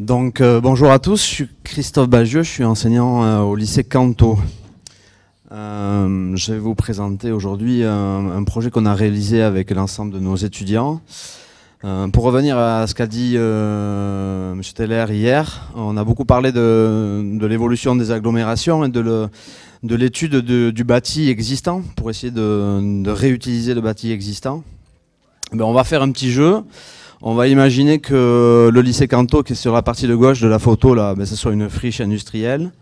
Bonjour à tous, je suis Christophe Bagieux, je suis enseignant au lycée Canto. Je vais vous présenter aujourd'hui un projet qu'on a réalisé avec l'ensemble de nos étudiants. Pour revenir à ce qu'a dit M. Teller hier, on a beaucoup parlé de l'évolution des agglomérations et de l'étude du bâti existant pour essayer de réutiliser le bâti existant. On va faire un petit jeu. On va imaginer que le lycée Canto, qui est sur la partie de gauche de la photo, là, ce soit une friche industrielle.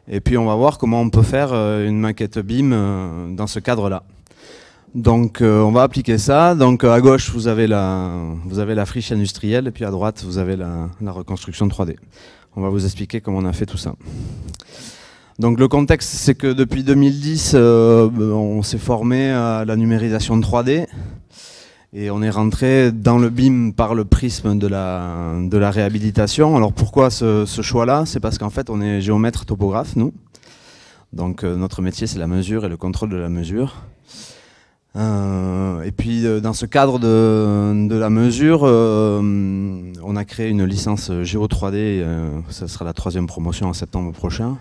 Et puis on va voir comment on peut faire une maquette BIM dans ce cadre-là. Donc on va appliquer ça. Donc à gauche, vous avez la friche industrielle, et puis à droite, vous avez la reconstruction 3D. On va vous expliquer comment on a fait tout ça. Donc le contexte, c'est que depuis 2010, on s'est formé à la numérisation 3D. Et on est rentré dans le BIM par le prisme de la réhabilitation. Alors pourquoi ce choix-là? C'est parce qu'en fait on est géomètre topographe, nous. Donc notre métier c'est la mesure et le contrôle de la mesure. Et puis dans ce cadre de la mesure, on a créé une licence Géo 3D, ça sera la 3e promotion en septembre prochain.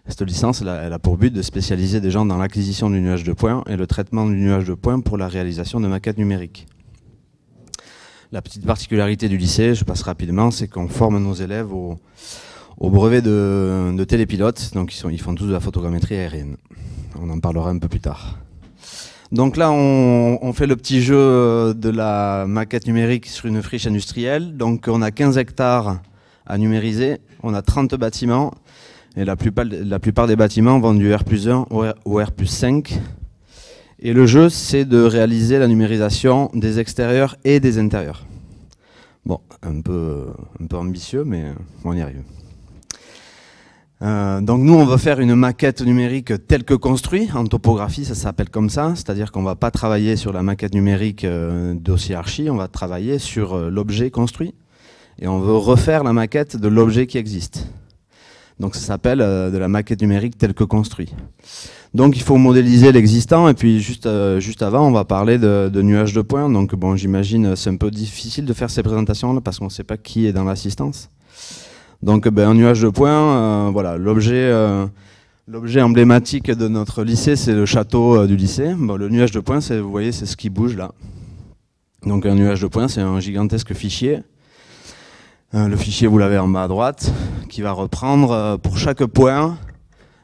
Cette licence, elle a pour but de spécialiser des gens dans l'acquisition du nuage de points et le traitement du nuage de points pour la réalisation de maquettes numériques. La petite particularité du lycée, je passe rapidement, c'est qu'on forme nos élèves au brevet de télépilote, donc ils font tous de la photogrammétrie aérienne. On en parlera un peu plus tard. Donc là, on fait le petit jeu de la maquette numérique sur une friche industrielle. Donc on a 15 hectares à numériser, on a 30 bâtiments. Et la plupart des bâtiments vont du R+1 au R+5. Et le jeu, c'est de réaliser la numérisation des extérieurs et des intérieurs. Bon, un peu ambitieux, mais on y arrive. Donc nous, on va faire une maquette numérique telle que construite. En topographie, ça s'appelle comme ça. C'est-à-dire qu'on ne va pas travailler sur la maquette numérique dossier archi, on va travailler sur l'objet construit. Et on veut refaire la maquette de l'objet qui existe. Donc ça s'appelle de la maquette numérique telle que construite. Donc il faut modéliser l'existant, et puis juste avant on va parler de nuages de points. Donc bon, j'imagine c'est un peu difficile de faire ces présentations là parce qu'on ne sait pas qui est dans l'assistance. Donc un nuage de points, voilà, l'objet emblématique de notre lycée, c'est le château du lycée. Bon, le nuage de points, vous voyez, c'est ce qui bouge là. Donc un nuage de points, c'est un gigantesque fichier. Le fichier, vous l'avez en bas à droite, qui va reprendre pour chaque point,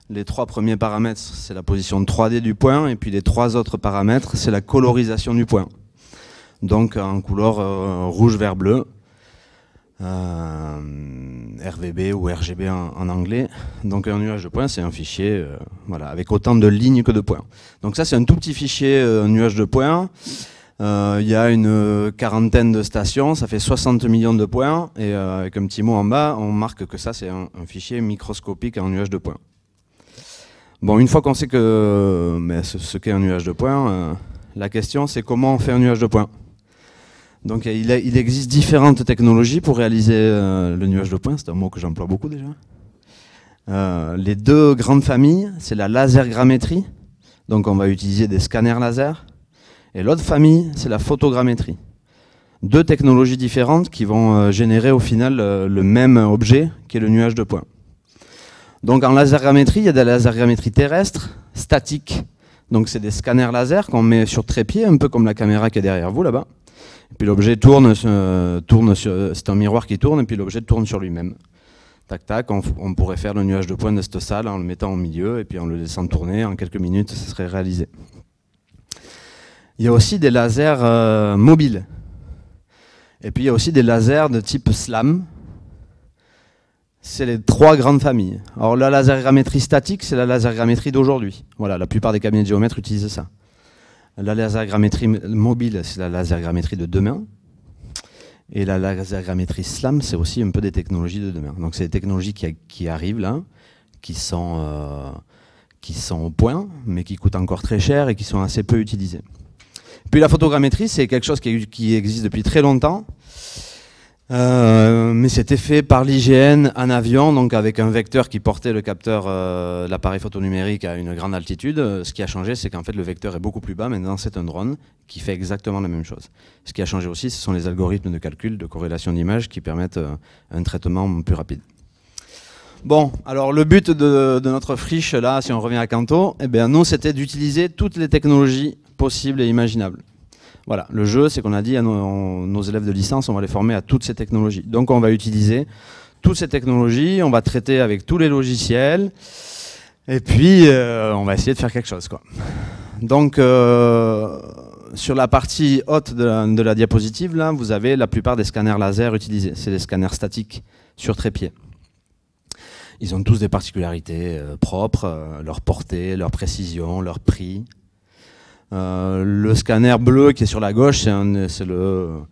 les 3 premiers paramètres, c'est la position 3D du point, et puis les 3 autres paramètres, c'est la colorisation du point. Donc en couleur rouge, vert, bleu, RVB ou RGB en anglais. Donc un nuage de points, c'est un fichier voilà, avec autant de lignes que de points. Donc ça, c'est un tout petit fichier, un nuage de points. Il y a une quarantaine de stations, ça fait 60 millions de points, et avec un petit mot en bas, on marque que ça c'est un fichier microscopique en nuage de points. Bon, une fois qu'on sait ce qu'est un nuage de points, la question c'est comment on fait un nuage de points. Donc il existe différentes technologies pour réaliser le nuage de points, c'est un mot que j'emploie beaucoup déjà. Les 2 grandes familles, c'est la lasergrammétrie, donc on va utiliser des scanners laser. Et l'autre famille, c'est la photogrammétrie. 2 technologies différentes qui vont générer au final le même objet, qui est le nuage de points. Donc en lasergrammétrie, il y a de la lasergrammétrie terrestre, statique. Donc c'est des scanners laser qu'on met sur trépied, un peu comme la caméra qui est derrière vous là-bas. Et puis l'objet tourne c'est un miroir qui tourne, et puis l'objet tourne sur lui-même. Tac tac, on pourrait faire le nuage de points de cette salle en le mettant au milieu, et puis en le laissant tourner, en quelques minutes, ça serait réalisé. Il y a aussi des lasers mobiles. Et puis il y a aussi des lasers de type SLAM. C'est les 3 grandes familles. Alors la lasergrammétrie statique, c'est la lasergrammétrie d'aujourd'hui. Voilà, la plupart des cabinets de géomètres utilisent ça. La lasergrammétrie mobile, c'est la lasergrammétrie de demain. Et la lasergrammétrie SLAM, c'est aussi un peu des technologies de demain. Donc c'est des technologies qui arrivent là, qui sont au point, mais qui coûtent encore très cher et qui sont assez peu utilisées. Puis la photogrammétrie, c'est quelque chose qui existe depuis très longtemps. Mais c'était fait par l'IGN en avion, donc avec un vecteur qui portait le capteur, l'appareil photonumérique à une grande altitude. Ce qui a changé, c'est qu'en fait le vecteur est beaucoup plus bas. Maintenant, c'est un drone qui fait exactement la même chose. Ce qui a changé aussi, ce sont les algorithmes de calcul, de corrélation d'images qui permettent un traitement plus rapide. Bon, alors le but de notre friche, là, si on revient à Canto, eh bien, nous, c'était d'utiliser toutes les technologies possibles et imaginables. Voilà, le jeu, c'est qu'on a dit à nos élèves de licence, on va les former à toutes ces technologies. Donc on va utiliser toutes ces technologies, on va traiter avec tous les logiciels, et puis on va essayer de faire quelque chose, quoi. Donc sur la partie haute de la diapositive, là, vous avez la plupart des scanners laser utilisés. C'est des scanners statiques sur trépied. Ils ont tous des particularités propres, leur portée, leur précision, leur prix. Le scanner bleu qui est sur la gauche, c'est le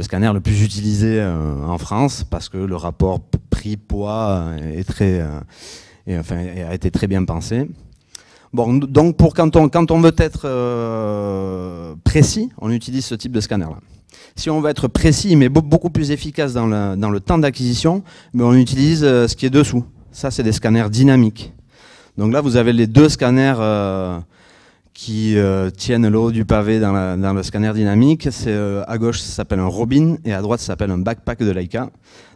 scanner le plus utilisé en France parce que le rapport prix-poids a été très bien pensé. Bon, donc quand on veut être précis, on utilise ce type de scanner-là. Si on veut être précis mais beaucoup plus efficace dans le temps d'acquisition, on utilise ce qui est dessous. Ça, c'est des scanners dynamiques. Donc là, vous avez les deux scanners qui tiennent le haut du pavé dans le scanner dynamique. À gauche, ça s'appelle un Robin, et à droite, ça s'appelle un backpack de Leica.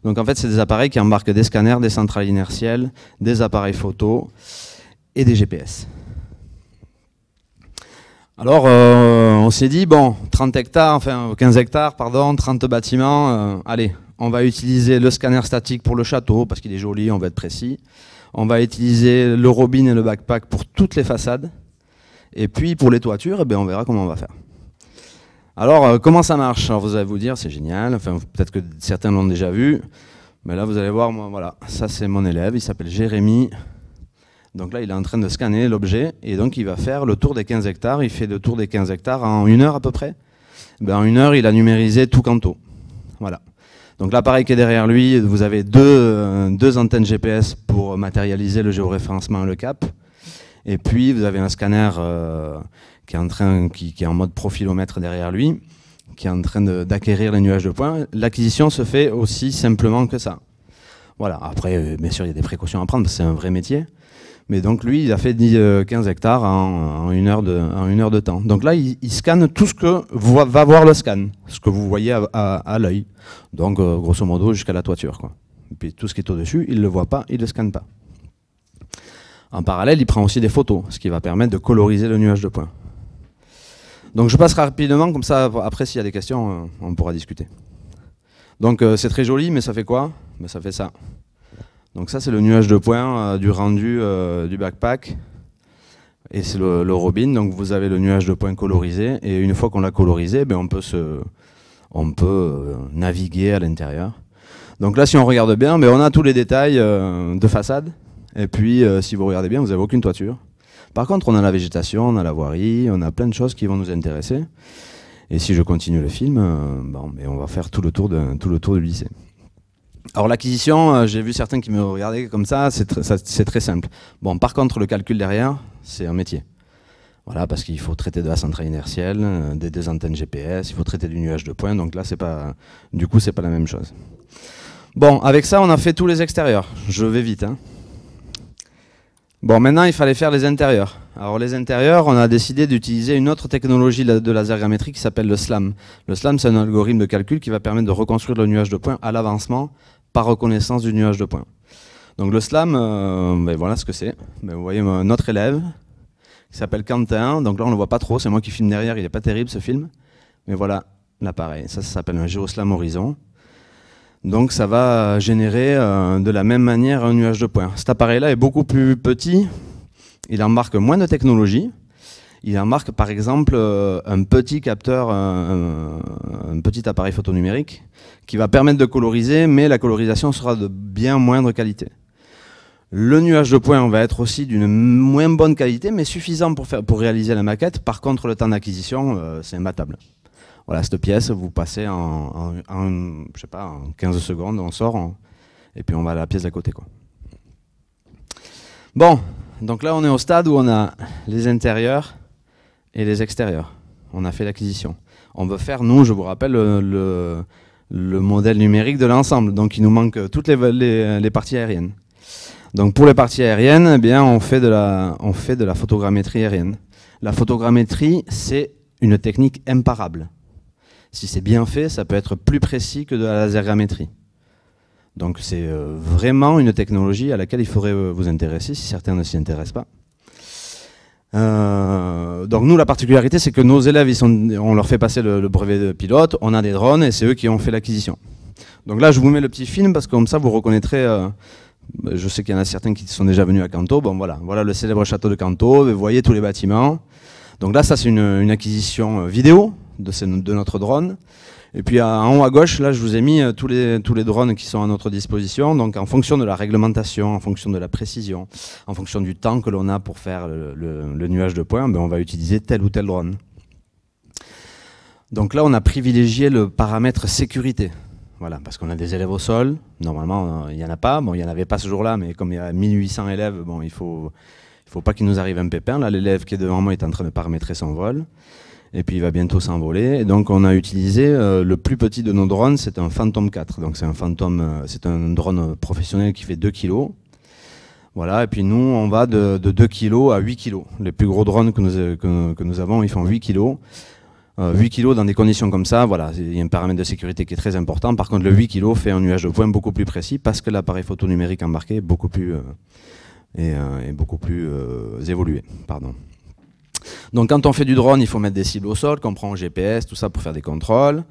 Donc en fait, c'est des appareils qui embarquent des scanners, des centrales inertielles, des appareils photo et des GPS. Alors, on s'est dit, bon, 30 hectares, enfin 15 hectares, pardon, 30 bâtiments, allez, on va utiliser le scanner statique pour le château, parce qu'il est joli, on va être précis. On va utiliser le Robin et le backpack pour toutes les façades. Et puis pour les toitures, eh bien, on verra comment on va faire. Alors comment ça marche? Alors, vous allez vous dire c'est génial, enfin, peut-être que certains l'ont déjà vu, mais là vous allez voir, moi, voilà, ça c'est mon élève, il s'appelle Jérémy. Donc là il est en train de scanner l'objet et donc il va faire le tour des 15 hectares, il fait le tour des 15 hectares en 1 heure à peu près. Ben, en 1 heure il a numérisé tout Canto. Voilà. Donc l'appareil qui est derrière lui, vous avez deux antennes GPS pour matérialiser le géoréférencement et le cap. Et puis vous avez un scanner qui est en mode profilomètre derrière lui, qui est en train d'acquérir les nuages de points. L'acquisition se fait aussi simplement que ça. Voilà. Après, bien sûr, il y a des précautions à prendre, parce que c'est un vrai métier. Mais donc lui, il a fait 15 hectares en 1 heure de temps. Donc là, il scanne tout ce que va voir le scan, ce que vous voyez à l'œil. Donc grosso modo jusqu'à la toiture, quoi. Et puis tout ce qui est au-dessus, il ne le voit pas, il ne le scanne pas. En parallèle, il prend aussi des photos, ce qui va permettre de coloriser le nuage de points. Donc je passe rapidement, comme ça, après s'il y a des questions, on pourra discuter. Donc c'est très joli, mais ça fait quoi? Ben, ça fait ça. Donc ça, c'est le nuage de points du rendu du backpack. Et c'est le Robin, donc vous avez le nuage de points colorisé. Et une fois qu'on l'a colorisé, ben, on peut naviguer à l'intérieur. Donc là, si on regarde bien, ben, on a tous les détails de façade. Et puis, si vous regardez bien, vous n'avez aucune toiture. Par contre, on a la végétation, on a la voirie, on a plein de choses qui vont nous intéresser. Et si je continue le film, on va faire tout le tour du lycée. Alors l'acquisition, j'ai vu certains qui me regardaient comme ça, c'est très simple. Bon, par contre, le calcul derrière, c'est un métier. Voilà, parce qu'il faut traiter de la centrale inertielle, des antennes GPS, il faut traiter du nuage de points, donc là, du coup, c'est pas la même chose. Bon, avec ça, on a fait tous les extérieurs. Je vais vite, hein. Bon, maintenant, il fallait faire les intérieurs. Alors, les intérieurs, on a décidé d'utiliser une autre technologie de lasergrammétrie qui s'appelle le SLAM. Le SLAM, c'est un algorithme de calcul qui va permettre de reconstruire le nuage de points à l'avancement par reconnaissance du nuage de points. Donc, le SLAM, voilà ce que c'est. Vous voyez notre élève qui s'appelle Quentin. Donc là, on ne le voit pas trop. C'est moi qui filme derrière. Il n'est pas terrible, ce film. Mais voilà l'appareil. Ça s'appelle un GeoSLAM Horizon. Donc ça va générer de la même manière un nuage de points. Cet appareil-là est beaucoup plus petit, il embarque moins de technologie. Il embarque par exemple un petit capteur, un petit appareil photonumérique qui va permettre de coloriser, mais la colorisation sera de bien moindre qualité. Le nuage de points va être aussi d'une moins bonne qualité, mais suffisant pour réaliser la maquette. Par contre, le temps d'acquisition, c'est imbattable. Voilà, cette pièce, vous passez je sais pas, en 15 secondes, on sort, et puis on va à la pièce d'à côté, quoi. Bon, donc là on est au stade où on a les intérieurs et les extérieurs. On a fait l'acquisition. On veut faire, nous, je vous rappelle, le le modèle numérique de l'ensemble. Donc il nous manque toutes les parties aériennes. Donc pour les parties aériennes, eh bien, on fait de la photogrammétrie aérienne. La photogrammétrie, c'est une technique imparable. Si c'est bien fait, ça peut être plus précis que de la lasergrammétrie. Donc c'est vraiment une technologie à laquelle il faudrait vous intéresser, si certains ne s'y intéressent pas. Donc nous, la particularité, c'est que nos élèves, on leur fait passer le brevet de pilote, on a des drones, et c'est eux qui ont fait l'acquisition. Donc là, je vous mets le petit film, parce que comme ça, vous reconnaîtrez... je sais qu'il y en a certains qui sont déjà venus à Canto. Bon, voilà le célèbre château de Canto, vous voyez tous les bâtiments. Donc là, ça c'est une acquisition vidéo de notre drone. Et puis en haut à gauche, là je vous ai mis tous les drones qui sont à notre disposition. Donc en fonction de la réglementation, en fonction de la précision, en fonction du temps que l'on a pour faire le nuage de points, ben, on va utiliser tel ou tel drone. Donc là on a privilégié le paramètre sécurité. Voilà, parce qu'on a des élèves au sol. Normalement il n'y en a pas. Bon, il n'y en avait pas ce jour-là, mais comme il y a 1800 élèves, bon, il faut pas qu'il nous arrive un pépin. Là l'élève qui est devant moi est en train de paramétrer son vol. Et puis il va bientôt s'envoler. Et donc on a utilisé le plus petit de nos drones, c'est un Phantom 4. Donc c'est un drone professionnel qui fait 2 kg. Voilà, et puis nous on va de 2 kg à 8 kg. Les plus gros drones que nous avons, ils font 8 kg. 8 kg dans des conditions comme ça, voilà, il y a un paramètre de sécurité qui est très important. Par contre le 8 kg fait un nuage de points beaucoup plus précis parce que l'appareil photo numérique embarqué est beaucoup plus, évolué. Pardon. Donc quand on fait du drone, il faut mettre des cibles au sol, qu'on prend au GPS, tout ça pour faire des contrôles.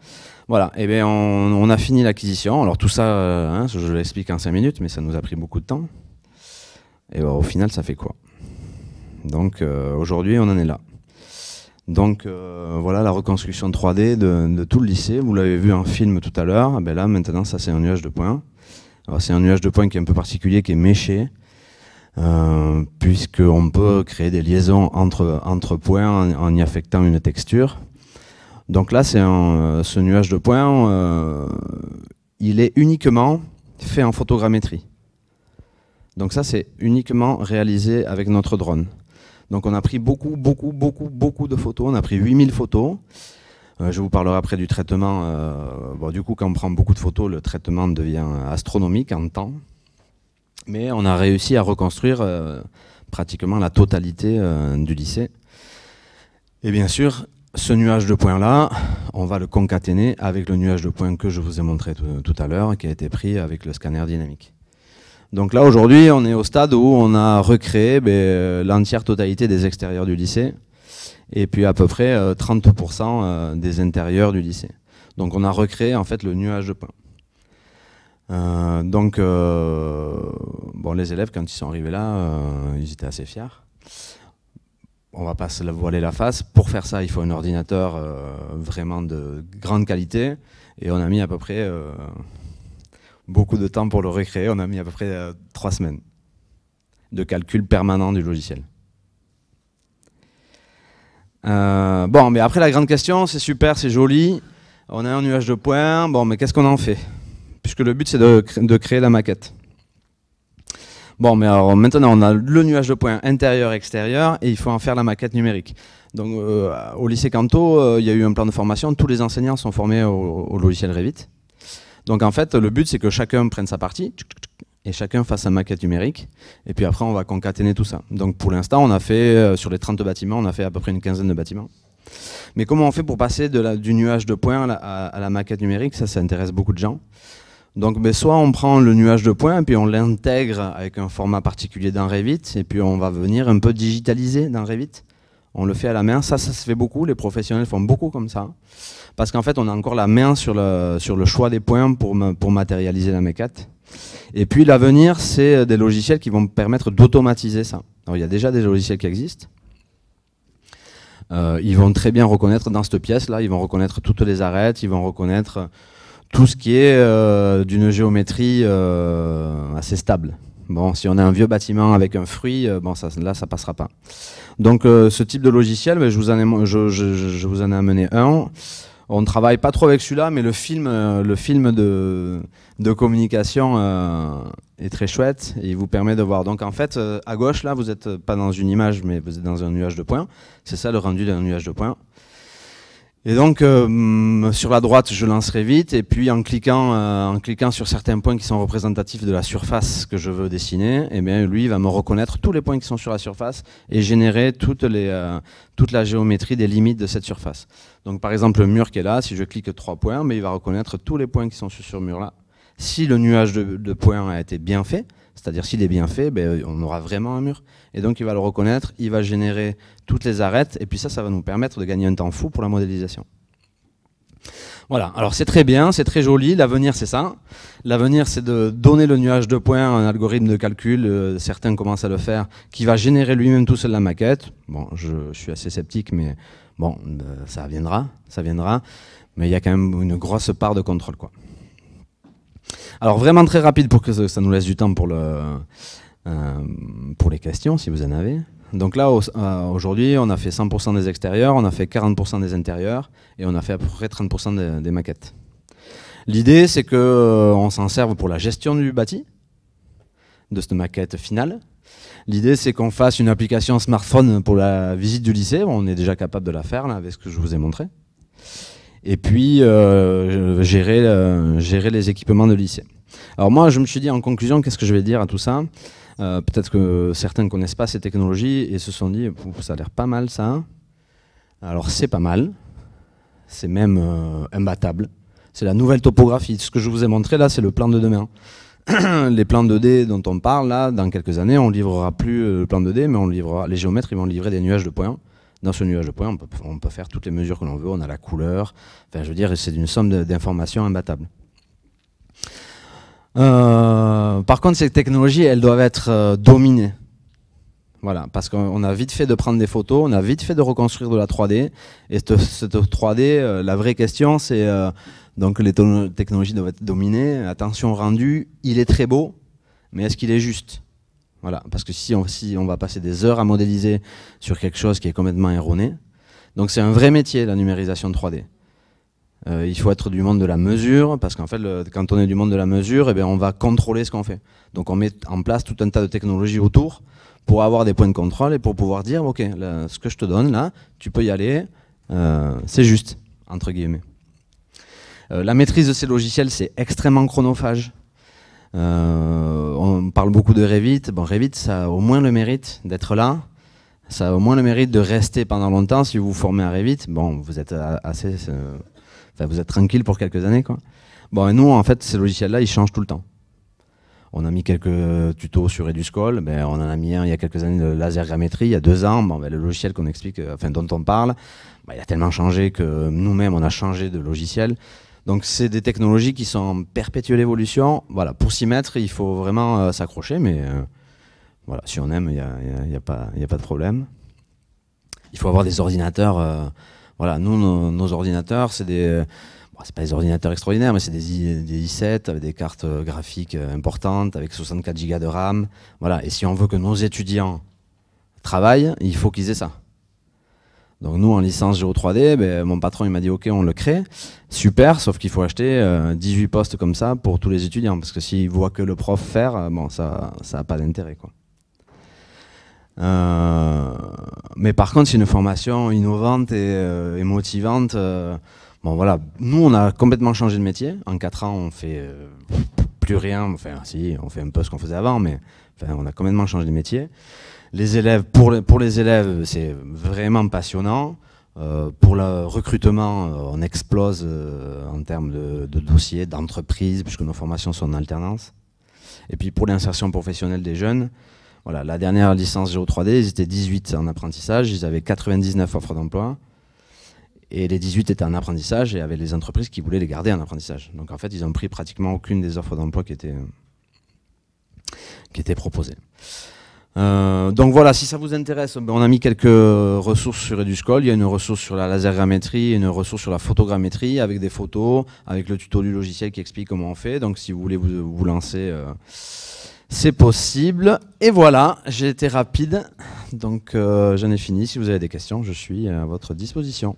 Voilà, et bien on a fini l'acquisition. Alors tout ça, je l'explique en 5 minutes, mais ça nous a pris beaucoup de temps. Et ben, au final, ça fait quoi? Donc aujourd'hui, on en est là. Donc voilà la reconstruction 3D de tout le lycée. Vous l'avez vu en film tout à l'heure. Ben là, maintenant, ça c'est un nuage de points. Alors c'est un nuage de points qui est un peu particulier, qui est méché. Puisqu'on peut créer des liaisons entre points en y affectant une texture. Donc là, ce nuage de points, il est uniquement fait en photogrammétrie. Donc ça, c'est uniquement réalisé avec notre drone. Donc on a pris beaucoup de photos, on a pris 8000 photos. Je vous parlerai après du traitement. Bon, du coup, quand on prend beaucoup de photos, le traitement devient astronomique en temps. Mais on a réussi à reconstruire pratiquement la totalité du lycée. Et bien sûr, ce nuage de points-là, on va le concaténer avec le nuage de points que je vous ai montré tout à l'heure, qui a été pris avec le scanner dynamique. Donc là, aujourd'hui, on est au stade où on a recréé l'entière totalité des extérieurs du lycée, et puis à peu près 30% des intérieurs du lycée. Donc on a recréé en fait le nuage de points. Bon, les élèves, quand ils sont arrivés là, ils étaient assez fiers. On va pas se voiler la face. Pour faire ça, il faut un ordinateur vraiment de grande qualité. Et on a mis à peu près beaucoup de temps pour le recréer. On a mis à peu près 3 semaines de calcul permanent du logiciel. Bon, mais après la grande question, c'est super, c'est joli. On a un nuage de points. Bon, mais qu'est-ce qu'on en fait ? Puisque le but c'est de créer la maquette. Bon, mais alors maintenant on a le nuage de points intérieur-extérieur et il faut en faire la maquette numérique. Donc au lycée Canto, il y a eu un plan de formation, tous les enseignants sont formés au logiciel Revit. Donc en fait, le but c'est que chacun prenne sa partie et chacun fasse sa maquette numérique. Et puis après on va concaténer tout ça. Donc pour l'instant on a fait, sur les 30 bâtiments, on a fait à peu près une quinzaine de bâtiments. Mais comment on fait pour passer du nuage de points à la maquette numérique? Ça intéresse beaucoup de gens. Donc soit on prend le nuage de points et puis on l'intègre avec un format particulier dans Revit et puis on va venir un peu digitaliser dans Revit. On le fait à la main, ça se fait beaucoup, les professionnels font beaucoup comme ça. Parce qu'en fait on a encore la main sur le choix des points pour matérialiser la maquette. Et puis l'avenir, c'est des logiciels qui vont permettre d'automatiser ça. Alors il y a déjà des logiciels qui existent. Ils vont très bien reconnaître dans cette pièce-là, ils vont reconnaître toutes les arêtes, ils vont reconnaître tout ce qui est d'une géométrie assez stable. Bon, si on a un vieux bâtiment avec un fruit, bon, là, ça passera pas. Donc, ce type de logiciel, je vous en ai amené un. On ne travaille pas trop avec celui-là, mais le film de communication est très chouette et il vous permet de voir. Donc, en fait, à gauche, là, vous n'êtes pas dans une image, mais vous êtes dans un nuage de points. C'est ça le rendu d'un nuage de points. Et donc, sur la droite, je lancerai vite, et puis en cliquant sur certains points qui sont représentatifs de la surface que je veux dessiner, eh bien, lui, il va me reconnaître tous les points qui sont sur la surface et générer toute la géométrie des limites de cette surface. Donc, par exemple, le mur qui est là, si je clique 3 points, mais il va reconnaître tous les points qui sont sur ce mur-là. Si le nuage de points a été bien fait, c'est-à-dire s'il est bien fait, ben, on aura vraiment un mur. Et donc il va le reconnaître, il va générer toutes les arêtes, et puis ça va nous permettre de gagner un temps fou pour la modélisation. Voilà, alors c'est très bien, c'est très joli, l'avenir c'est ça. L'avenir c'est de donner le nuage de points à un algorithme de calcul, certains commencent à le faire, qui va générer lui-même tout seul la maquette. Bon, je suis assez sceptique, mais bon, ça viendra, mais il y a quand même une grosse part de contrôle, quoi. Alors vraiment très rapide pour que ça nous laisse du temps pour les questions, si vous en avez. Donc là, aujourd'hui, on a fait 100% des extérieurs, on a fait 40% des intérieurs, et on a fait à peu près 30% des maquettes. L'idée, c'est qu'on s'en serve pour la gestion du bâti, de cette maquette finale. L'idée, c'est qu'on fasse une application smartphone pour la visite du lycée. On est déjà capable de la faire, là, avec ce que je vous ai montré. Et puis, gérer les équipements de lycée. Alors moi, je me suis dit en conclusion, qu'est-ce que je vais dire à tout ça? Peut-être que certains ne connaissent pas ces technologies et se sont dit, ça a l'air pas mal ça. Alors c'est pas mal, c'est même imbattable. C'est la nouvelle topographie. Ce que je vous ai montré là, c'est le plan de demain. Les plans 2D dont on parle là, dans quelques années, on ne livrera plus le plan 2D, mais on livrera, les géomètres ils vont livrer des nuages de points. Dans ce nuage de points, on peut faire toutes les mesures que l'on veut, on a la couleur, enfin je veux dire, c'est une somme d'informations imbattable. Par contre, ces technologies, elles doivent être dominées. Voilà, parce qu'on a vite fait de prendre des photos, on a vite fait de reconstruire de la 3D, et cette 3D, la vraie question, c'est donc les technologies doivent être dominées, attention au rendu, il est très beau, mais est-ce qu'il est juste? Voilà, parce que si on va passer des heures à modéliser sur quelque chose qui est complètement erroné, donc c'est un vrai métier, la numérisation 3D. Il faut être du monde de la mesure, parce qu'en fait, quand on est du monde de la mesure, eh bien, on va contrôler ce qu'on fait. Donc on met en place tout un tas de technologies autour pour avoir des points de contrôle et pour pouvoir dire, ok, là, ce que je te donne là, tu peux y aller, c'est juste, entre guillemets. La maîtrise de ces logiciels, c'est extrêmement chronophage. On parle beaucoup de Revit. Bon, Revit, ça a au moins le mérite d'être là. Ça a au moins le mérite de rester pendant longtemps. Si vous vous formez à Revit, bon, vous êtes assez... Enfin, vous êtes tranquille pour quelques années, quoi. Bon, et nous, en fait, ces logiciels-là, ils changent tout le temps. On a mis quelques tutos sur Eduscol. Ben, on en a mis un il y a quelques années, le laser grammétrie, il y a 2 ans. Bon, ben, le logiciel qu'on explique, enfin, dont on parle, ben, il a tellement changé que nous-mêmes, on a changé de logiciel. Donc, c'est des technologies qui sont en perpétuelle évolution. Voilà, pour s'y mettre, il faut vraiment s'accrocher, mais voilà, si on aime, il n'y a pas de problème. Il faut avoir des ordinateurs. Voilà, nous, nos ordinateurs, c'est des... Bon, c'est pas des ordinateurs extraordinaires, mais c'est des i7 avec des cartes graphiques importantes, avec 64 Go de RAM. Voilà, et si on veut que nos étudiants travaillent, il faut qu'ils aient ça. Donc nous, en licence Géo 3D, ben, mon patron il m'a dit ok, on le crée. Super, sauf qu'il faut acheter 18 postes comme ça pour tous les étudiants, parce que s'ils voient que le prof faire, bon, ça n'a pas d'intérêt, quoi. Mais par contre, c'est une formation innovante et motivante. Bon voilà, nous on a complètement changé de métier. En 4 ans, on fait plus rien. Enfin, si, on fait un peu ce qu'on faisait avant, mais enfin, on a complètement changé de métier. Les élèves, pour les élèves, c'est vraiment passionnant. Pour le recrutement, on explose en termes de dossiers, d'entreprises, puisque nos formations sont en alternance. Et puis pour l'insertion professionnelle des jeunes, voilà, la dernière licence Géo 3D, ils étaient 18 en apprentissage, ils avaient 99 offres d'emploi, et les 18 étaient en apprentissage et avaient les entreprises qui voulaient les garder en apprentissage. Donc en fait, ils n'ont pris pratiquement aucune des offres d'emploi qui étaient proposées. Donc voilà, si ça vous intéresse, ben on a mis quelques ressources sur Eduscol. Il y a une ressource sur la laser grammétrie et une ressource sur la photogrammétrie avec des photos, avec le tuto du logiciel qui explique comment on fait. Donc si vous voulez vous lancer, c'est possible. Et voilà, j'ai été rapide, donc j'en ai fini. Si vous avez des questions, je suis à votre disposition.